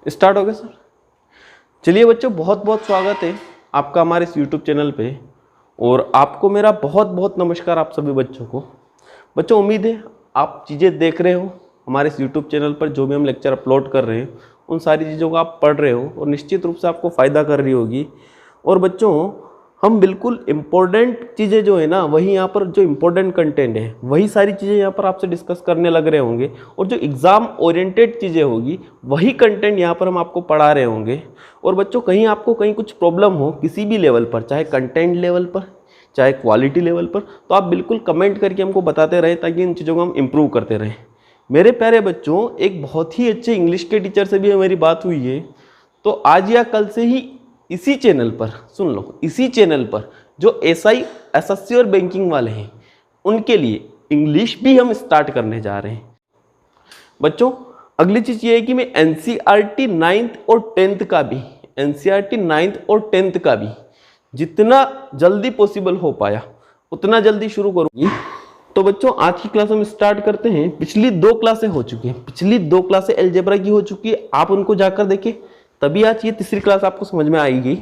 Start हो गया sir. चलिए बच्चों, बहुत बहुत स्वागत है आपका हमारे इस यूट्यूब चैनल पे। और आपको मेरा बहुत बहुत नमस्कार आप सभी बच्चों को। बच्चों, उम्मीद है आप चीज़ें देख रहे हो हमारे इस यूट्यूब चैनल पर, जो भी हम लेक्चर अपलोड कर रहे हैं उन सारी चीज़ों को आप पढ़ रहे हो और निश्चित रूप से आपको फ़ायदा कर रही होगी। और बच्चों, हम बिल्कुल इम्पोर्टेंट चीज़ें जो है ना, वही यहाँ पर जो इम्पोर्टेंट कंटेंट है वही सारी चीज़ें यहाँ पर आपसे डिस्कस करने लग रहे होंगे। और जो एग्ज़ाम ओरिएंटेड चीज़ें होगी वही कंटेंट यहाँ पर हम आपको पढ़ा रहे होंगे। और बच्चों, कहीं आपको कहीं कुछ प्रॉब्लम हो किसी भी लेवल पर, चाहे कंटेंट लेवल पर चाहे क्वालिटी लेवल पर, तो आप बिल्कुल कमेंट करके हमको बताते रहें ताकि इन चीज़ों को हम इम्प्रूव करते रहें। मेरे प्यारे बच्चों, एक बहुत ही अच्छे इंग्लिश के टीचर से भी मेरी बात हुई है, तो आज या कल से ही इसी चैनल पर, सुन लो, इसी चैनल पर जो एसआई, एसएससी और बैंकिंग वाले हैं उनके लिए इंग्लिश भी हम स्टार्ट करने जा रहे हैं। बच्चों, अगली चीज़ ये है कि मैं एनसीईआरटी 9th और 10th का भी, एनसीईआरटी 9th और 10th का भी जितना जल्दी पॉसिबल हो पाया उतना जल्दी शुरू करूँगी। तो बच्चों, आज की क्लास हम स्टार्ट करते हैं। पिछली 2 क्लासें हो चुकी हैं, पिछली 2 क्लासें अलजेब्रा की हो चुकी है, आप उनको जाकर देखें, तभी आज ये तीसरी क्लास आपको समझ में आएगी।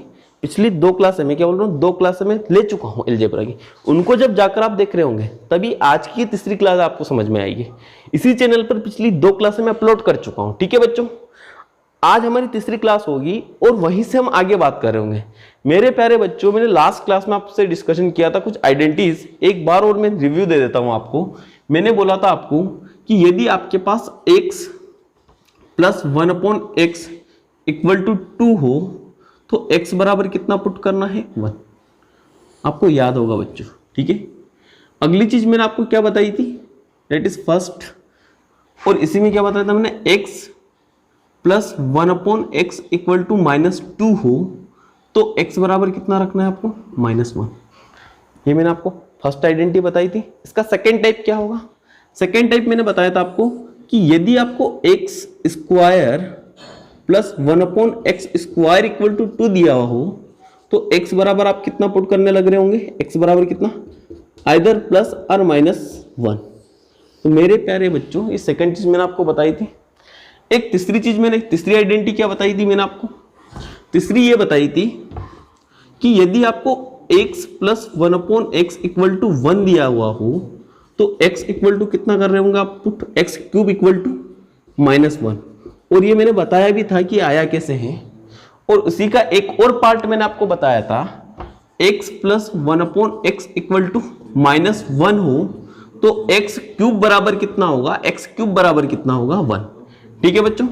पिछली 2 क्लासें, मैं क्या बोल रहा हूँ, 2 क्लासें मैं ले चुका हूँ अलजेब्रा की, उनको जब जाकर आप देख रहे होंगे तभी आज की तीसरी क्लास आपको समझ में आएगी। इसी चैनल पर पिछली 2 क्लासें मैं अपलोड कर चुका हूँ। ठीक है बच्चों, आज हमारी तीसरी क्लास होगी और वहीं से हम आगे बात कर रहे होंगे। मेरे प्यारे बच्चों, मैंने लास्ट क्लास में आपसे डिस्कशन किया था कुछ आइडेंटिटीज, एक बार और मैं रिव्यू दे देता हूं आपको। मैंने बोला था आपको कि यदि आपके पास x plus 1/x equal to 2 हो तो x बराबर कितना पुट करना है, 1। आपको याद होगा बच्चों, ठीक है। अगली चीज मैंने आपको क्या बताई थी, दैट इज फर्स्ट, और इसी में क्या बताया था मैंने, x plus 1/x equal to -2 हो तो x बराबर कितना रखना है आपको, -1। ये मैंने आपको फर्स्ट आइडेंटिटी बताई थी। इसका सेकेंड टाइप क्या होगा, सेकेंड टाइप मैंने बताया था आपको कि यदि आपको x square plus 1/x square equal to 2 दिया हो तो x बराबर आप कितना पुट करने लग रहे होंगे, x बराबर कितना, आइदर प्लस और -1। तो मेरे प्यारे बच्चों, ये सेकेंड चीज मैंने आपको बताई थी। एक तीसरी चीज मैंने, तीसरी आइडेंटिटी क्या बताई थी मैंने आपको, तीसरी ये बताई थी कि यदि आपको x plus 1/x equal to 1 दिया हुआ हो तो x इक्वल टू कितना कर रहे होंगे आप put, x cube equal to -1। और ये मैंने बताया भी था कि आया कैसे है। और उसी का एक और पार्ट मैंने आपको बताया था, x plus 1/x equal to -1 हो तो x क्यूब बराबर कितना होगा, x क्यूब बराबर कितना होगा, 1। ठीक है बच्चों।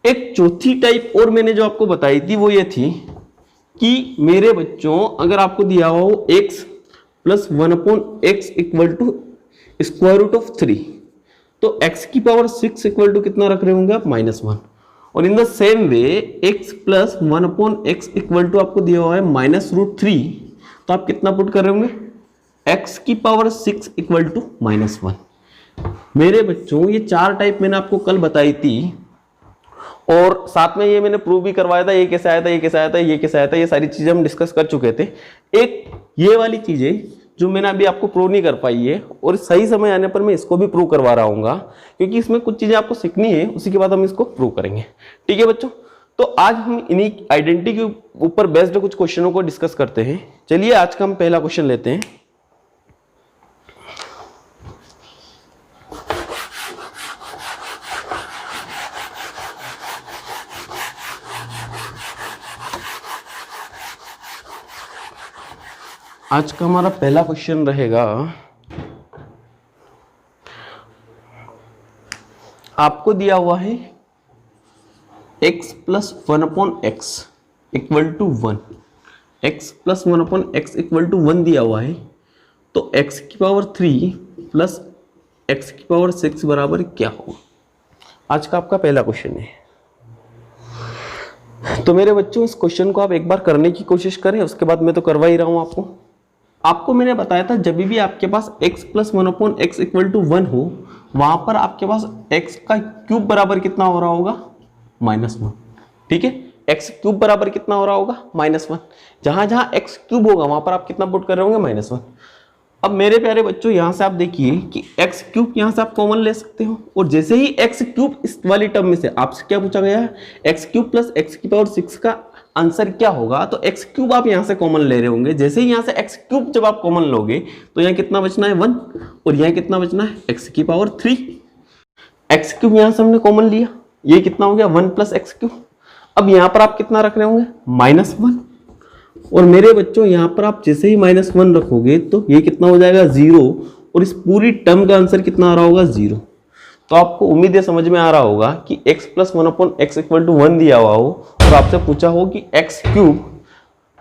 एक चौथी टाइप और मैंने जो आपको बताई थी वो ये थी कि मेरे बच्चों, अगर आपको दिया हो x plus 1/x equal to square root of 3 तो x की पावर 6 इक्वल टू कितना रख रहे होंगे आप, -1। और in the same way x plus 1/x equal to आपको दिया हुआ है -√3 तो आप कितना पुट कर रहे होंगे, x की पावर 6 इक्वल टू -1। मेरे बच्चों, ये 4 टाइप मैंने आपको कल बताई थी और साथ में ये मैंने प्रूव भी करवाया था, ये कैसे आया था, ये कैसे आया था, ये कैसे आया था, ये सारी चीजें हम डिस्कस कर चुके थे। एक ये वाली चीजें जो मैंने अभी आपको प्रूव नहीं कर पाई है और सही समय आने पर मैं इसको भी प्रूव करवा रहा हूँ, क्योंकि इसमें कुछ चीजें आपको सीखनी है, उसी के बाद हम इसको प्रूव करेंगे। ठीक है बच्चों, तो आज हम इन्हीं आइडेंटिटी के ऊपर बेस्ड कुछ क्वेश्चनों को डिस्कस करते हैं। चलिए आज का हम पहला क्वेश्चन लेते हैं। आज का हमारा पहला क्वेश्चन रहेगा, आपको दिया हुआ है x plus 1/x equal to 1, x plus 1/x equal to 1 दिया हुआ है तो x की पावर 3 प्लस x की पावर 6 बराबर क्या होगा। आज का आपका पहला क्वेश्चन है। तो मेरे बच्चों, इस क्वेश्चन को आप एक बार करने की कोशिश करें, उसके बाद मैं तो करवा ही रहा हूं आपको मैंने बताया था जब भी आपके पास x plus 1/x equal to 1 हो वहां पर आपके पास x का क्यूब बराबर कितना हो रहा होगा, -1। ठीक है, x क्यूब बराबर कितना हो रहा होगा, -1। जहां जहां x क्यूब होगा वहां पर आप कितना पुट कर रहे होंगे, -1। अब मेरे प्यारे बच्चों यहां से आप देखिए कि एक्स क्यूब यहां से आप कॉमन ले सकते हो, और जैसे ही एक्स क्यूब इस वाली टर्म में से आपसे क्या पूछा गया है, एक्स क्यूब प्लस एक्स की पावर 6 का आंसर क्या होगा, तो एक्स क्यूब आप यहां से कॉमन ले रहे होंगे। जैसे ही यहां से एक्स क्यूब जब आप कॉमन लोगे तो यहाँ कितना बचना है 1, और यहाँ कितना बचना है एक्स की पावर 3। एक्स क्यूब यहां से हमने कॉमन लिया, ये कितना हो गया 1 प्लस एक्स क्यूब। अब यहां पर आप कितना रख रहे होंगे -1, और मेरे बच्चों यहां पर आप जैसे ही -1 रखोगे तो ये कितना हो जाएगा 0, और इस पूरी टर्म का आंसर कितना आ रहा होगा 0। तो आपको उम्मीद है समझ में आ रहा होगा कि x plus 1/x equal to 1 दिया हुआ हो और आपसे पूछा हो कि एक्स क्यूब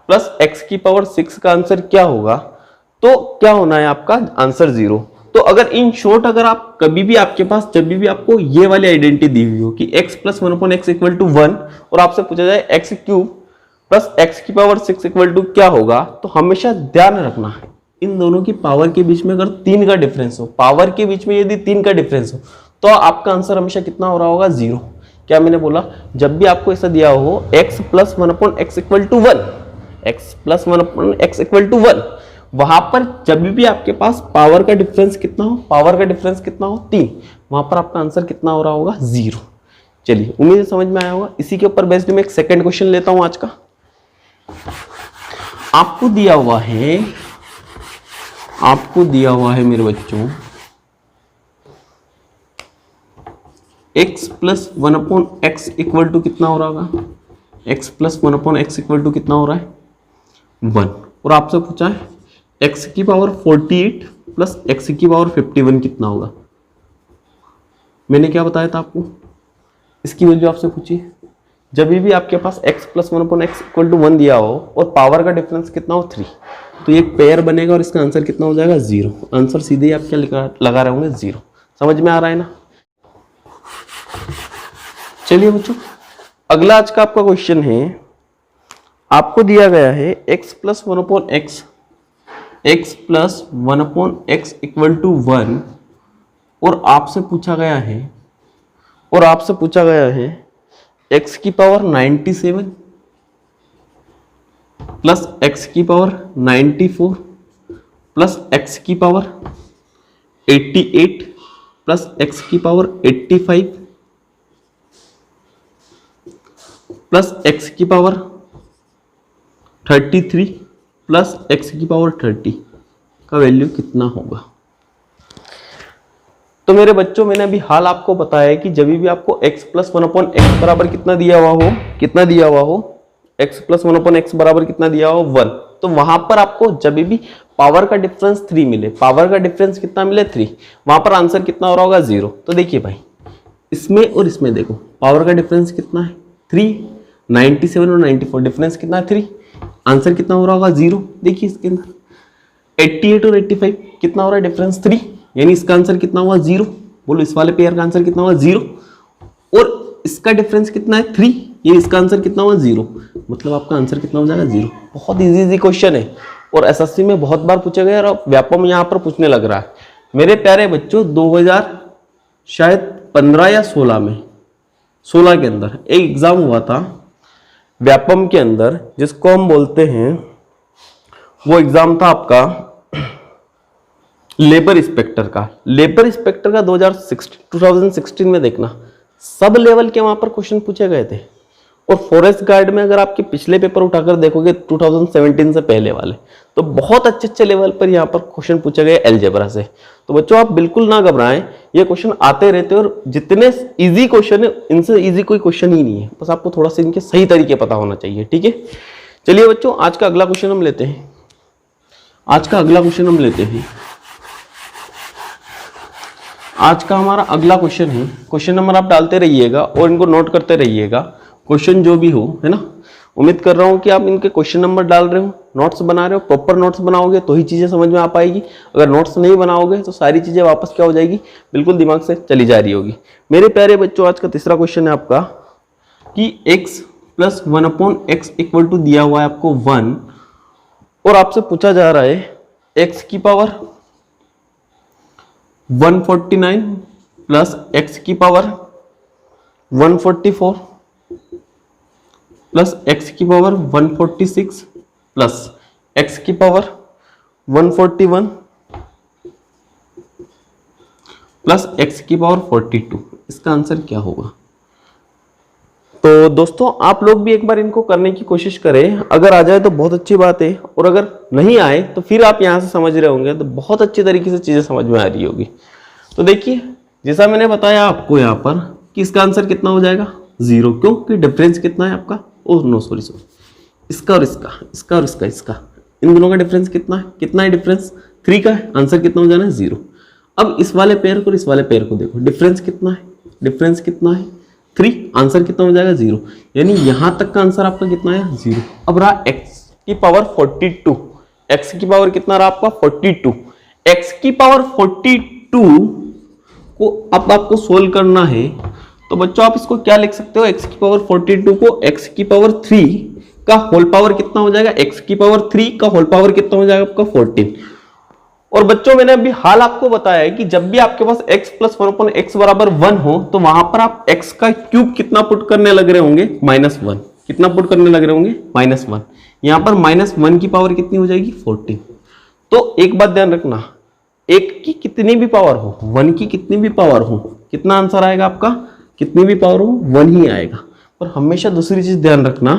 प्लस एक्स की पावर 6 का आंसर क्या होगा, तो क्या होना है आपका आंसर 0। तो अगर इन शॉर्ट अगर आप कभी भी आपके पास जब भी आपको ये वाली आइडेंटिटी दी हुई हो कि x plus 1/x equal to 1 और आपसे पूछा जाए एक्स क्यूब प्लस एक्स की पावर 6 इक्वल टू क्या होगा, तो हमेशा ध्यान रखना इन दोनों की पावर के बीच में अगर 3 का डिफरेंस हो, पावर के बीच में यदि 3 का डिफरेंस हो तो आपका आंसर हमेशा कितना हो रहा होगा 0। क्या मैंने बोला, जब भी आपको ऐसा दिया हो x plus 1/x equal to 1, x plus 1/x equal to 1, वहां पर जब भी आपके पास पावर का डिफरेंस कितना हो, पावर का डिफरेंस कितना हो 3, वहां पर आपका आंसर कितना हो रहा होगा 0। चलिए उम्मीद है समझ में आया होगा। इसी के ऊपर बेस्ड में एक सेकंड क्वेश्चन लेता हूं आज का। आपको दिया हुआ है मेरे बच्चों x plus 1/x equal to कितना हो रहा होगा, x plus 1/x equal to कितना हो रहा है 1, और आपसे पूछा है x की पावर 48 प्लस x की पावर 51 कितना होगा। मैंने क्या बताया था आपको, इसकी वैल्यू आपसे पूछी। जब भी आपके पास x plus 1/x equal to 1 दिया हो और पावर का डिफरेंस कितना हो 3, तो ये पेयर बनेगा और इसका आंसर कितना हो जाएगा 0। आंसर सीधे ही आप क्या लगा रहे होंगे 0। समझ में आ रहा है ना। चलिए बच्चों अगला आज का आपका क्वेश्चन है, आपको दिया गया है x plus 1/x equal to 1, और आपसे पूछा गया है x की पावर 97 प्लस x की पावर 94 प्लस x की पावर 88 प्लस x की पावर 85 प्लस x की पावर 33 प्लस x की पावर 30 का वैल्यू कितना होगा। तो मेरे बच्चों मैंने अभी हाल आपको बताया कि जब भी आपको x प्लस 1/x बराबर कितना दिया हुआ हो x प्लस 1/x बराबर कितना दिया हो 1, तो वहां पर आपको जब भी पावर का डिफरेंस 3 मिले, पावर का डिफरेंस कितना मिले 3, वहां पर आंसर कितना हो रहा होगा 0। तो देखिए भाई इसमें और इसमें देखो पावर का डिफरेंस कितना है 3, 97 और 94 डिफरेंस कितना है 3, आंसर कितना हो रहा होगा 0। देखिए इसके अंदर 88 और 85 कितना हो रहा है डिफरेंस 3, यानी इसका आंसर कितना हुआ 0। बोलो इस वाले पेयर का आंसर कितना हुआ 0, और इसका डिफरेंस कितना है 3, ये इसका आंसर कितना हुआ 0, मतलब आपका आंसर कितना हो जाएगा 0। बहुत इजी क्वेश्चन है और एसएससी में बहुत बार पूछे गए और व्यापम यहाँ पर पूछने लग रहा है। मेरे प्यारे बच्चों 2000 शायद 15 या 16 के अंदर एक एग्जाम हुआ था व्यापम के अंदर, जिसको हम बोलते हैं, वो एग्जाम था आपका लेबर इंस्पेक्टर का। 2016 में देखना सब लेवल के वहां पर क्वेश्चन पूछे गए थे, और फॉरेस्ट गार्ड में अगर आपके पिछले पेपर उठाकर देखोगे 2017 से पहले वाले, तो बहुत अच्छे लेवल पर यहाँ पर क्वेश्चन पूछे गए अलजेब्रा से। तो बच्चों आप बिल्कुल ना घबराएं, ये क्वेश्चन आते रहते हैं और जितने इजी क्वेश्चन है इनसे इजी कोई क्वेश्चन ही नहीं है, बस आपको थोड़ा सा इनके सही तरीके पता होना चाहिए। ठीक है, चलिए बच्चों आज का अगला क्वेश्चन हम लेते हैं। आज का हमारा अगला क्वेश्चन है, क्वेश्चन नंबर आप डालते रहिएगा और इनको नोट करते रहिएगा, क्वेश्चन जो भी हो, है ना। उम्मीद कर रहा हूं कि आप इनके क्वेश्चन नंबर डाल रहे हो, नोट्स बना रहे हो, प्रॉपर नोट्स बनाओगे तो ही चीजें समझ में आ पाएगी। अगर नोट्स नहीं बनाओगे तो सारी चीजें वापस क्या हो जाएगी, बिल्कुल दिमाग से चली जा रही होगी। मेरे प्यारे बच्चों आज का तीसरा क्वेश्चन है आपका कि x plus 1/x equal to दिया हुआ है आपको 1, और आपसे पूछा जा रहा है x की पावर 149 प्लस x की पावर 144 प्लस x की पावर 146 प्लस x की पावर 141 प्लस एक्स की पावर 42, इसका आंसर क्या होगा? तो दोस्तों आप लोग भी एक बार इनको करने की कोशिश करें, अगर आ जाए तो बहुत अच्छी बात है, और अगर नहीं आए तो फिर आप यहाँ से समझ रहे होंगे तो बहुत अच्छी तरीके से चीज़ें समझ में आ रही होगी। तो देखिए जैसा मैंने बताया आपको यहाँ पर कि इसका आंसर कितना हो जाएगा 0, क्योंकि डिफरेंस कितना है आपका, ओह नो सॉरी, इसका और इसका, इसका और इसका, इन दोनों का डिफरेंस कितना है डिफरेंस 3 का है, आंसर कितना हो जाना है 0। अब इस वाले पेयर को और इस वाले पेयर को देखो, डिफरेंस कितना है 3, आंसर कितना हो जाएगा 0, यानी यहां तक का आंसर आपका कितना है 0। अब रहा x की पावर 42, x की पावर कितना रहा आपका 42, x की पावर 42 को अब आपको सोल्व करना है। तो बच्चों आप इसको क्या लिख सकते हो, x की पावर 42 को x की पावर 3 का होल पावर कितना हो जाएगा, x की पावर 3 का होल पावर कितना हो जाएगा आपका 14। और बच्चों मैंने अभी हाल आपको बताया है कि जब भी आपके पास x प्लस 1/x बराबर 1 हो तो वहां पर आप x का क्यूब कितना पुट करने लग रहे होंगे, -1। कितना पुट करने लग रहे होंगे, -1। यहां पर -1 की पावर कितनी हो जाएगी 14। तो एक बात ध्यान रखना, एक की कितनी भी पावर हो, 1 की कितनी भी पावर हो, कितना आंसर आएगा आपका, कितनी भी पावर हो 1 ही आएगा। पर हमेशा दूसरी चीज ध्यान रखना,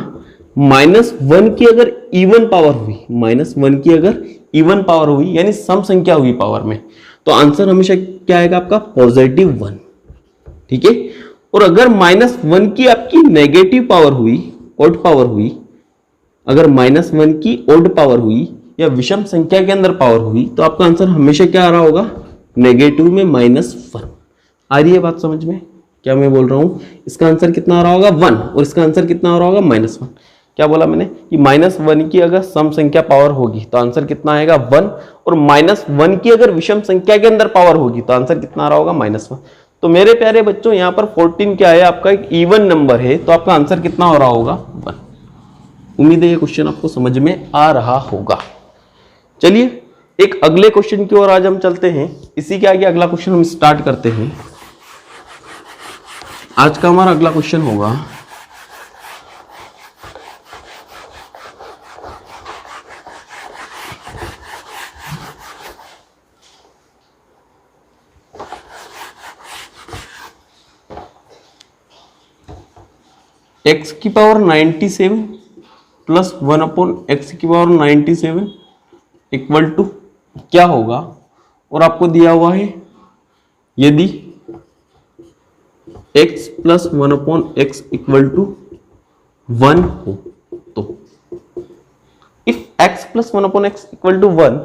-1 की अगर इवन पावर हुई, -1 की अगर इवन पावर हुई यानी सम संख्या हुई पावर में, तो आंसर हमेशा क्या आएगा आपका +1, ठीक है। और अगर -1 की आपकी नेगेटिव पावर हुई, ऑड पावर हुई, अगर -1 की ऑड पावर हुई या विषम संख्या के अंदर पावर हुई, तो आपका आंसर हमेशा क्या आ रहा होगा, नेगेटिव में -1। आ रही है बात समझ में क्या मैं बोल रहा हूं? इसका आंसर कितना आ रहा होगा 1 और इसका आंसर कितना आ रहा होगा -1। क्या बोला मैंने कि -1 की अगर सम संख्या पावर होगी तो आंसर कितना आएगा 1, और -1 की अगर विषम संख्या के अंदर पावर होगी तो आंसर कितना आ रहा होगा -1। तो मेरे प्यारे बच्चों यहाँ पर 14 क्या है, आपका एक इवन नंबर है, तो आपका आंसर कितना हो रहा होगा 1। उम्मीद है ये क्वेश्चन आपको समझ में आ रहा होगा। चलिए एक अगले क्वेश्चन की ओर आज हम चलते हैं। इसी के आगे अगला क्वेश्चन हम स्टार्ट करते हैं। आज का हमारा अगला क्वेश्चन होगा x की पावर 97 प्लस 1/x की पावर 97 इक्वल टू क्या होगा, और आपको दिया हुआ है यदि x plus 1/x equal to 1 हो तो। If x plus 1/x equal to 1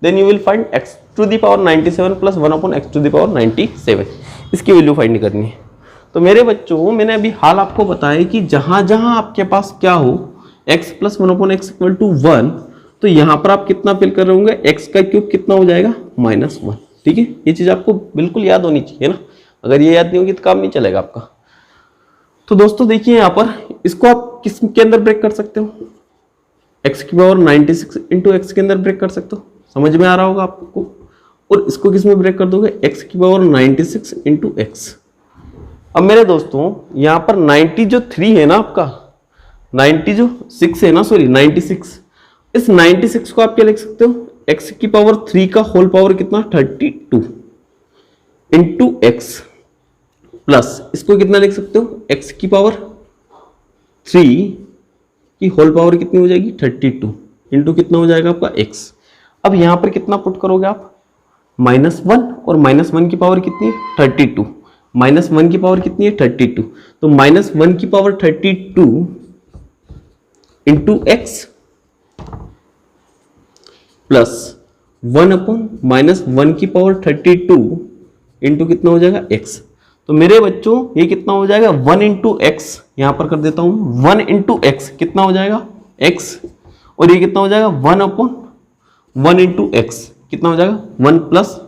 then you will find x to the power 97 plus 1/x to the power 97। इसकी वैल्यू फाइंड करनी है। तो मेरे बच्चों मैंने अभी हाल आपको बताया कि जहां जहां आपके पास क्या हो x plus 1/x equal to 1, तो यहां पर आप कितना फिल कर रहे होंगे, x का क्यूब कितना हो जाएगा -1। ठीक है, ये चीज आपको बिल्कुल याद होनी चाहिए ना, अगर ये याद नहीं होगी तो काम नहीं चलेगा आपका। तो दोस्तों देखिए यहाँ पर इसको आप किस के अंदर ब्रेक कर सकते हो, x की पावर 96 इंटू एक्स के अंदर ब्रेक कर सकते हो, समझ में आ रहा होगा आपको। और इसको किस में ब्रेक कर दोगे, x की पावर 96 इंटू एक्स। अब मेरे दोस्तों यहाँ पर 90 जो 3 है ना आपका, 90 जो 6 है ना, सॉरी 96, इस 96 को आप क्या लिख सकते हो, x की पावर 3 का होल पावर कितना 32 इंटू एक्स, प्लस इसको कितना लिख सकते हो, x की पावर 3 की होल पावर कितनी हो जाएगी 32 इंटू कितना हो जाएगा आपका x। अब यहां पर कितना पुट करोगे आप, -1 और -1 की पावर कितनी है 32, -1 की पावर कितनी है 32, तो -1 की पावर 32 इंटू एक्स प्लस 1/-1 की पावर 32 इंटू कितना हो जाएगा x। तो मेरे बच्चों ये कितना हो जाएगा 1 इंटू एक्स, यहां पर कर देता हूं 1 इंटू एक्स कितना हो जाएगा x, और ये कितना हो जाएगा 1/1 इंटू एक्स कितना हो जाएगा 1 प्लस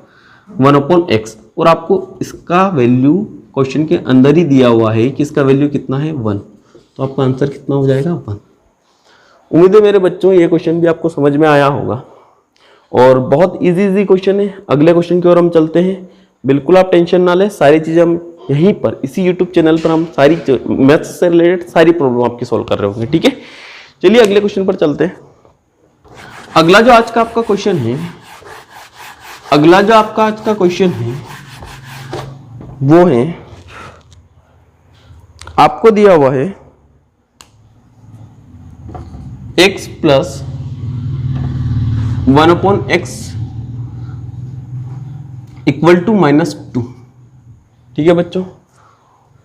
1/x। और आपको इसका वैल्यू क्वेश्चन के अंदर ही दिया हुआ है कि इसका वैल्यू कितना है 1, तो आपका आंसर कितना हो जाएगा 1। उम्मीद है मेरे बच्चों ये क्वेश्चन भी आपको समझ में आया होगा, और बहुत इजी क्वेश्चन है। अगले क्वेश्चन की ओर हम चलते हैं। बिल्कुल आप टेंशन ना लें, सारी चीज़ें हम यहीं पर इसी यूट्यूब चैनल पर हम सारी मैथ्स से रिलेटेड सारी प्रॉब्लम आपकी सॉल्व कर रहे होंगे। ठीक है, चलिए अगले क्वेश्चन पर चलते हैं। अगला जो आज का आपका क्वेश्चन है, वो है, आपको दिया हुआ है x plus 1/x equal to -2। ठीक है बच्चों,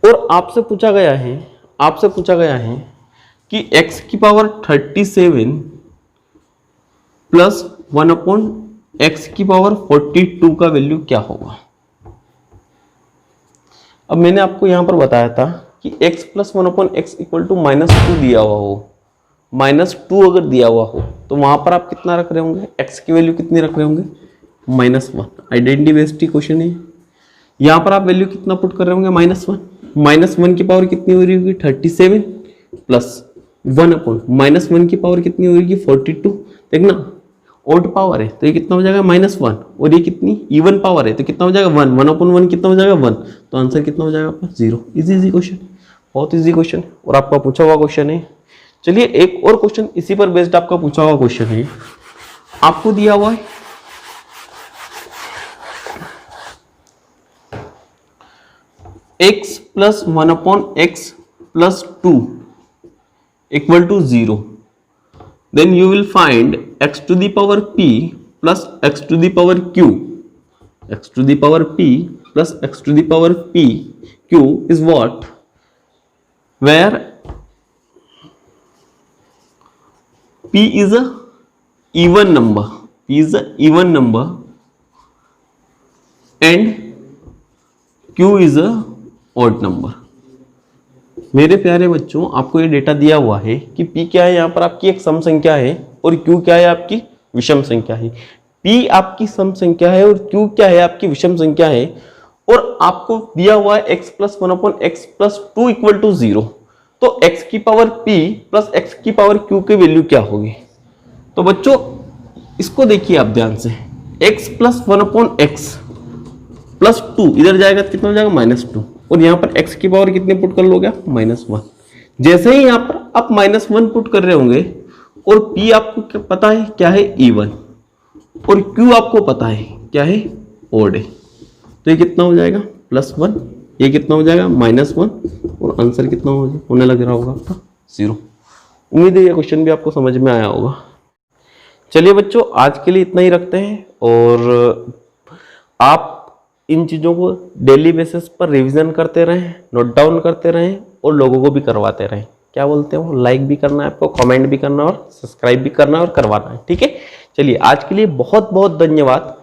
और आपसे पूछा गया है कि x की पावर 37 प्लस 1/x की पावर 42 का वैल्यू क्या होगा। अब मैंने आपको यहां पर बताया था कि x plus 1/x equal to -2 दिया हुआ हो, -2 अगर दिया हुआ हो तो वहां पर आप कितना रख रहे होंगे, x की वैल्यू कितनी रख रहे होंगे, -1। आइडेंटिटी बेस्ड क्वेश्चन है, यहां पर आप वैल्यू कितना पुट कर रहे होंगे, -1। -1 की पावर कितनी हो रही होगी, 37 प्लस 1/-1 की पावर कितनी होगी, 42। देखना ओड पावर है तो ये कितना हो जाएगा, -1, और ये कितनी इवन पावर है तो कितना हो जाएगा, 1। 1/1 कितना हो जाएगा, 1। तो आंसर कितना हो जाएगा आपका, 0। इजी क्वेश्चन, बहुत इजी क्वेश्चन और आपका पूछा हुआ क्वेश्चन है। चलिए एक और क्वेश्चन इसी पर बेस्ड आपका पूछा हुआ क्वेश्चन है, आपको दिया हुआ है x plus 1/x plus 2 equal to 0, then you will find x to the power p plus x to the power q. X to the power p plus x to the power p q is what? Where p is a even number, and q is a odd number. मेरे प्यारे बच्चों, आपको ये data दिया हुआ है कि p क्या है, यहाँ पर आपकी एक सम संख्या है और q क्या है, आपकी विषम संख्या है। p आपकी सम संख्या है और q क्या है, आपकी विषम संख्या है, और आपको दिया हुआ है x plus 1/x plus 2 equal to 0। तो x की पावर p प्लस x की पावर q की वैल्यू क्या होगी। तो बच्चों इसको देखिए आप ध्यान से, x प्लस 1/x प्लस 2 इधर जाएगा तो कितना हो जाएगा, -2, और यहाँ पर x की पावर कितने पुट कर लोगे, -1। जैसे ही यहाँ पर आप -1 पुट कर रहे होंगे और p आपको पता है क्या है, इवन, और q आपको पता है क्या है, ओड है, तो ये कितना हो जाएगा, +1, ये कितना हो जाएगा, -1, और आंसर कितना होने लग रहा होगा आपका, 0। उम्मीद है ये क्वेश्चन भी आपको समझ में आया होगा। चलिए बच्चों आज के लिए इतना ही रखते हैं, और आप इन चीज़ों को डेली बेसिस पर रिवीजन करते रहें, नोट डाउन करते रहें और लोगों को भी करवाते रहें। क्या बोलते हो, लाइक भी करना है आपको, कमेंट भी करना और सब्सक्राइब भी करना और करवाना है। ठीक है, चलिए आज के लिए बहुत बहुत धन्यवाद।